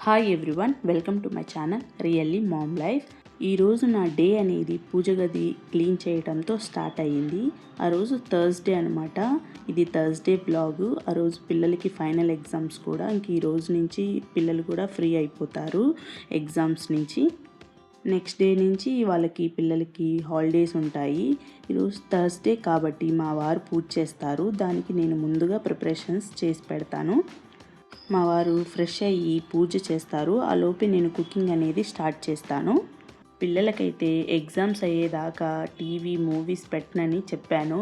Hi everyone, welcome to my channel really mom life. ఈరోజు నా day అనేది పూజ గది క్లీన్ చేయడంతో స్టార్ట్ అయ్యింది. ఆ రోజు థర్స్డే అనమాట. ఇది థర్స్డే బ్లాగ్. ఆ రోజు పిల్లలకి ఫైనల్ ఎగ్జామ్స్ కూడా. ఇంక ఈ రోజు నుంచి పిల్లలు కూడా ఫ్రీ అయిపోతారు ఎగ్జామ్స్ నుంచి. నెక్స్ట్ డే నుంచి పిల్లలకి హాలిడేస్ ఉంటాయి. ఈరోజు థర్స్డే కాబట్టి మా వారు పూజ చేస్తారు. దానికి నేను ముందుగా ప్రిపరేషన్స్ చేసి పెడతాను. మా వారు ఫ్రెష్ అయ్యి పూజ చేస్తారు. ఆ లోపే నేను కుకింగ్ అనేది స్టార్ట్ చేస్తాను. పిల్లలకైతే ఎగ్జామ్స్ అయ్యేదాకా టీవీ మూవీస్ పెట్టనని చెప్పాను.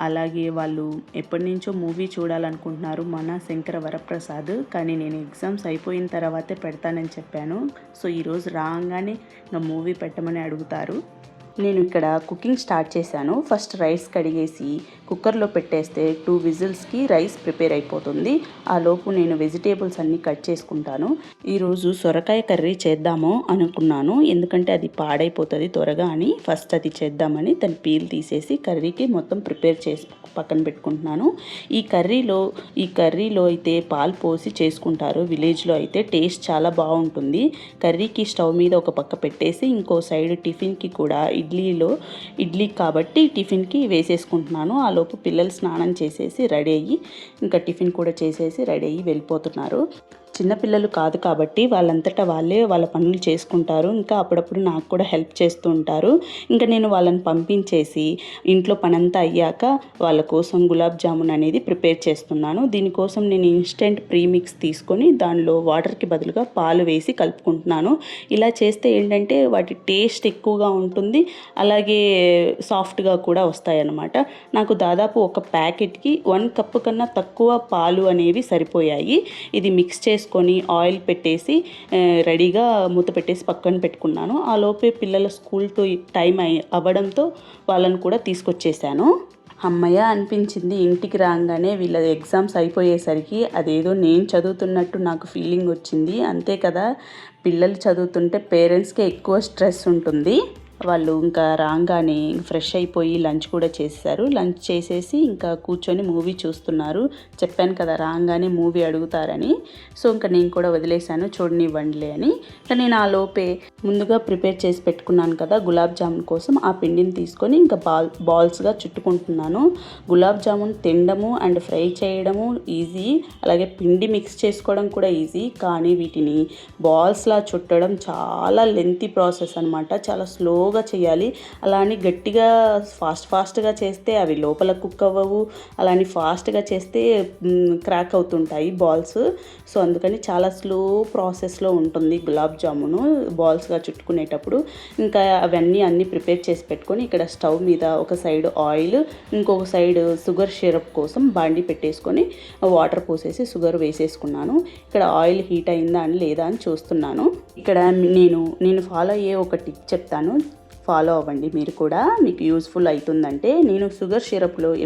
అలాగే వాళ్ళు ఎప్పటి నుంచో మూవీ చూడాలనుకుంటున్నారు, మన శంకర వరప్రసాద్. కానీ నేను ఎగ్జామ్స్ అయిపోయిన తర్వాతే పెడతానని చెప్పాను. సో ఈరోజు రాగానే ఇంకా మూవీ పెట్టమని అడుగుతారు. నేను ఇక్కడ కుకింగ్ స్టార్ట్ చేశాను. ఫస్ట్ రైస్ కడిగేసి కుక్కర్లో పెట్టేస్తే 2 విజిల్స్కి రైస్ ప్రిపేర్ అయిపోతుంది. ఆ లోపు నేను వెజిటేబుల్స్ అన్నీ కట్ చేసుకుంటాను. ఈరోజు సొరకాయ కర్రీ చేద్దాము అనుకున్నాను, ఎందుకంటే అది పాడైపోతుంది త్వరగా అని. ఫస్ట్ అది చేద్దామని దాన్ని పీల్ తీసేసి కర్రీకి మొత్తం ప్రిపేర్ చేసి పక్కన పెట్టుకుంటున్నాను. ఈ కర్రీలో అయితే పాలు పోసి చేసుకుంటారు. విలేజ్లో అయితే టేస్ట్ చాలా బాగుంటుంది. కర్రీకి స్టవ్ మీద ఒక పక్క పెట్టేసి ఇంకో సైడ్ టిఫిన్కి కూడా ఇడ్లీ కాబట్టి టిఫిన్కి వేసేసుకుంటున్నాను. ఆ లోపు పిల్లలు స్నానం చేసేసి రెడీ అయ్యి ఇంకా టిఫిన్ కూడా చేసేసి రెడీ అయ్యి వెళ్ళిపోతున్నారు. చిన్నపిల్లలు కాదు కాబట్టి వాళ్ళంతటా వాళ్ళే వాళ్ళ పనులు చేసుకుంటారు. ఇంకా అప్పుడప్పుడు నాకు కూడా హెల్ప్ చేస్తూ ఉంటారు. ఇంకా నేను వాళ్ళని పంపించేసి ఇంట్లో పనంతా అయ్యాక వాళ్ళ కోసం గులాబ్ జామున్ అనేది ప్రిపేర్ చేస్తున్నాను. దీనికోసం నేను ఇన్స్టెంట్ ప్రీమిక్స్ తీసుకొని దానిలో వాటర్కి బదులుగా పాలు వేసి కలుపుకుంటున్నాను. ఇలా చేస్తే ఏంటంటే వాటి టేస్ట్ ఎక్కువగా ఉంటుంది, అలాగే సాఫ్ట్గా కూడా వస్తాయన్నమాట. నాకు దాదాపు ఒక ప్యాకెట్కి 1 కప్పు కన్నా తక్కువ పాలు అనేవి సరిపోయాయి. ఇది మిక్స్ చేసుకొని ఆయిల్ పెట్టేసి రెడీగా మూత పెట్టేసి పక్కన పెట్టుకున్నాను. ఆ లోపే పిల్లల స్కూల్తో టైం అవ్వడంతో వాళ్ళని కూడా తీసుకొచ్చేసాను. అమ్మయ్య అనిపించింది. ఇంటికి రాగానే వీళ్ళ ఎగ్జామ్స్ అయిపోయేసరికి అదేదో నేను చదువుతున్నట్టు నాకు ఫీలింగ్ వచ్చింది. అంతే కదా, పిల్లలు చదువుతుంటే పేరెంట్స్కే ఎక్కువ స్ట్రెస్ ఉంటుంది. వాళ్ళు ఇంకా రాగానే ఫ్రెష్ అయిపోయి లంచ్ కూడా చేశారు. లంచ్ చేసేసి ఇంకా కూర్చొని మూవీ చూస్తున్నారు. చెప్పాను కదా రాగానే మూవీ అడుగుతారని. సో ఇంకా నేను కూడా వదిలేశాను, చూడనివ్వండిలే అని. ఇంకా నేను ఆ లోపే ముందుగా ప్రిపేర్ చేసి పెట్టుకున్నాను కదా గులాబ్ జామున్ కోసం, ఆ పిండిని తీసుకొని ఇంకా బాల్స్గా చుట్టుకుంటున్నాను. గులాబ్ జామున్ తినడము అండ్ ఫ్రై చేయడము ఈజీ, అలాగే పిండి మిక్స్ చేసుకోవడం కూడా ఈజీ. కానీ వీటిని బాల్స్లా చుట్టడం చాలా లెంతీ ప్రాసెస్ అనమాట. చాలా స్లోగా చేయాలి. అలా అని గట్టిగా ఫాస్ట్గా చేస్తే అవి లోపల కుక్ అవ్వవు. అలా అని ఫాస్ట్గా చేస్తే క్రాక్ అవుతుంటాయి బాల్స్. సో అందుకని చాలా స్లో ప్రాసెస్లో ఉంటుంది గులాబ్ జామును బాల్స్గా చుట్టుకునేటప్పుడు. ఇంకా అన్నీ ప్రిపేర్ చేసి పెట్టుకొని ఇక్కడ స్టవ్ మీద ఒక సైడ్ ఆయిల్, ఇంకొక సైడ్ షుగర్ సిరప్ కోసం బాండి పెట్టేసుకొని వాటర్ పోసేసి షుగర్ వేసేసుకున్నాను. ఇక్కడ ఆయిల్ హీట్ అయిందా అని లేదా అని చూస్తున్నాను. ఇక్కడ నేను ఫాలో అయ్యే ఒక టిప్ చెప్తాను, ఫాలో అవ్వండి మీరు కూడా, మీకు యూస్ఫుల్ అవుతుందంటే. నేను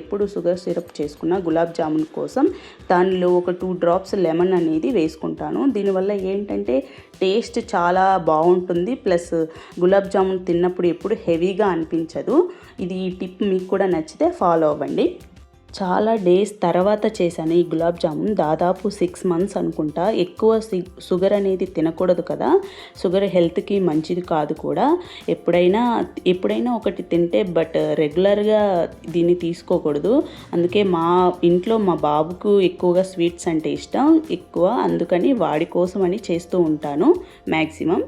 ఎప్పుడు షుగర్ సిరప్ చేసుకున్న గులాబ్ జామున్ కోసం దానిలో ఒక 2 డ్రాప్స్ లెమన్ అనేది వేసుకుంటాను. దీనివల్ల ఏంటంటే టేస్ట్ చాలా బాగుంటుంది. ప్లస్ గులాబ్ జామున్ తిన్నప్పుడు ఎప్పుడు హెవీగా అనిపించదు. ఈ టిప్ మీకు కూడా నచ్చితే ఫాలో అవ్వండి. చాలా డేస్ తర్వాత చేశాను ఈ గులాబ్ జామున్. దాదాపు 6 మంత్స్ అనుకుంటా. ఎక్కువ షుగర్ అనేది తినకూడదు కదా, షుగర్ హెల్త్కి మంచిది కాదు కూడా. ఎప్పుడైనా ఒకటి తింటే, బట్ రెగ్యులర్గా దీన్ని తీసుకోకూడదు. అందుకే మా ఇంట్లో మా బాబుకు ఎక్కువగా స్వీట్స్ అంటే ఇష్టం ఎక్కువ, అందుకని వాడి కోసం అని చేస్తూ ఉంటాను మ్యాక్సిమం.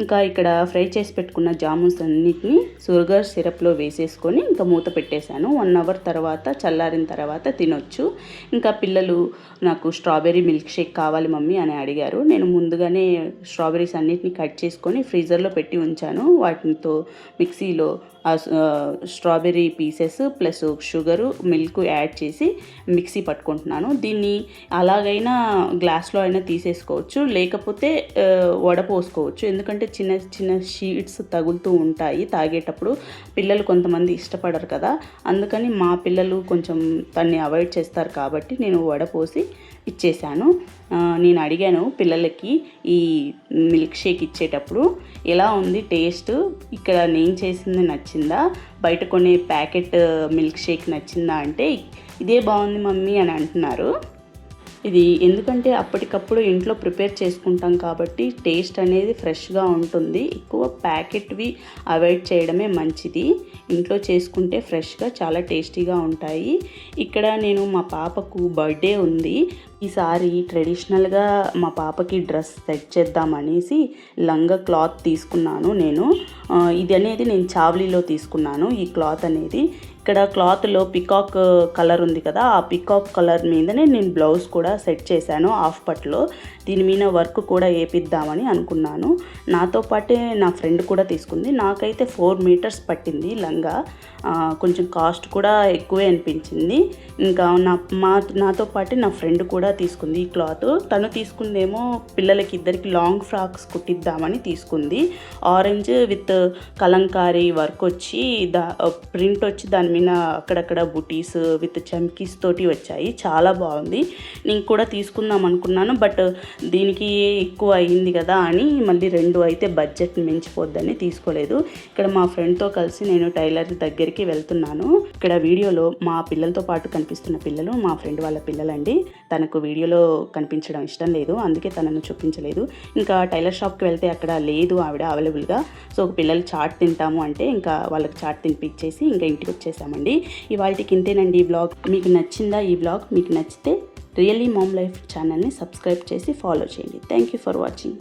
ఇంకా ఇక్కడ ఫ్రై చేసి పెట్టుకున్న జామున్స్ అన్నిటిని షుగర్ సిరప్లో వేసేసుకొని ఇంకా మూత పెట్టేశాను. 1 అవర్ తర్వాత చల్లారిన తర్వాత తినొచ్చు. ఇంకా పిల్లలు నాకు స్ట్రాబెర్రీ మిల్క్ షేక్ కావాలి మమ్మీ అని అడిగారు. నేను ముందుగానే స్ట్రాబెర్రీస్ అన్నిటిని కట్ చేసుకొని ఫ్రీజర్లో పెట్టి ఉంచాను. వాటితో మిక్సీలో strawberry pieces plus sugar milk add చేసి మిక్సీ పట్టుకుంటున్నాను. దీన్ని అలాగైనా గ్లాస్లో అయినా తీసేసుకోవచ్చు, లేకపోతే వడపోసుకోవచ్చు. ఎందుకంటే చిన్న చిన్న షీట్స్ తగులుతూ ఉంటాయి తాగేటప్పుడు. పిల్లలు కొంతమంది ఇష్టపడరు కదా, అందుకని మా పిల్లలు కొంచెం దాన్ని అవాయిడ్ చేస్తారు కాబట్టి నేను వడపోసి ఇచ్చేసాను. నేను అడిగాను పిల్లలకి ఈ మిల్క్ షేక్ ఇచ్చేటప్పుడు ఎలా ఉంది టేస్ట్, ఇక్కడ నేను చేసింది నచ్చిందా, బయట కొనే ప్యాకెట్ మిల్క్ షేక్ నచ్చిందా అంటే ఇదే బాగుంది మమ్మీ అని అంటున్నారు. ఇది ఎందుకంటే అప్పటికప్పుడు ఇంట్లో ప్రిపేర్ చేసుకుంటాం కాబట్టి టేస్ట్ అనేది ఫ్రెష్గా ఉంటుంది. ఎక్కువ ప్యాకెట్వి అవాయిడ్ చేయడమే మంచిది. ఇంట్లో చేసుకుంటే ఫ్రెష్గా చాలా టేస్టీగా ఉంటాయి. ఇక్కడ నేను మా పాపకు బర్త్డే ఉంది. ఈసారి ట్రెడిషనల్గా మా పాపకి డ్రెస్ సెట్ చేద్దామనేసి లంగా క్లాత్ తీసుకున్నాను నేను. ఇది అనేది నేను చావ్లీలో తీసుకున్నాను ఈ క్లాత్ అనేది. ఇక్కడ క్లాత్లో పికాక్ కలర్ ఉంది కదా, ఆ పికాక్ కలర్ మీదనే నేను బ్లౌజ్ కూడా సెట్ చేశాను హాఫ్ పట్లో. దీని మీద వర్క్ కూడా వేపిద్దామని అనుకున్నాను. నాతో పాటే నా ఫ్రెండ్ కూడా తీసుకుంది. నాకైతే 4 మీటర్స్ పట్టింది లంగా. కొంచెం కాస్ట్ కూడా ఎక్కువే అనిపించింది. ఇంకా నాతో పాటు నా ఫ్రెండ్ కూడా తీసుకుంది ఈ క్లాత్. తను తీసుకుందేమో పిల్లలకి ఇద్దరికి లాంగ్ ఫ్రాక్స్ కుట్టిద్దామని తీసుకుంది. ఆరెంజ్ విత్ కలంకారీ వర్క్ వచ్చి ప్రింట్ వచ్చి దాని మీద అక్కడక్కడ బుటీస్ విత్ చమ్కీస్ తోటి వచ్చాయి. చాలా బాగుంది. నేను కూడా తీసుకుందాం అనుకున్నాను, బట్ దీనికి ఎక్కువ అయ్యింది కదా అని మళ్ళీ 2 అయితే బడ్జెట్ మించిపోద్దని తీసుకోలేదు. ఇక్కడ మా ఫ్రెండ్తో కలిసి నేను టైలర్ దగ్గరికి వెళ్తున్నాను. ఇక్కడ వీడియోలో మా పిల్లలతో పాటు కనిపిస్తున్న పిల్లలు మా ఫ్రెండ్ వాళ్ళ పిల్లలండి. తనకు వీడియోలో కనిపించడం ఇష్టం లేదు, అందుకే తనను చూపించలేదు. ఇంకా టైలర్ షాప్కి వెళ్తే అక్కడ లేదు ఆవిడ అవైలబుల్గా. సో పిల్లలు చాట్ తింటాము అంటే ఇంకా వాళ్ళకి చాట్ తినిపించేసి ఇంకా ఇంటికి వచ్చేసామండి. ఇవాళకి ఇంతేనండి ఈ బ్లాగ్. మీకు నచ్చిందా ఈ బ్లాగ్? మీకు నచ్చితే రియల్లీ మామ్ లైఫ్ ఛానల్ని సబ్స్క్రైబ్ చేసి ఫాలో చేయండి. Thank you for watching.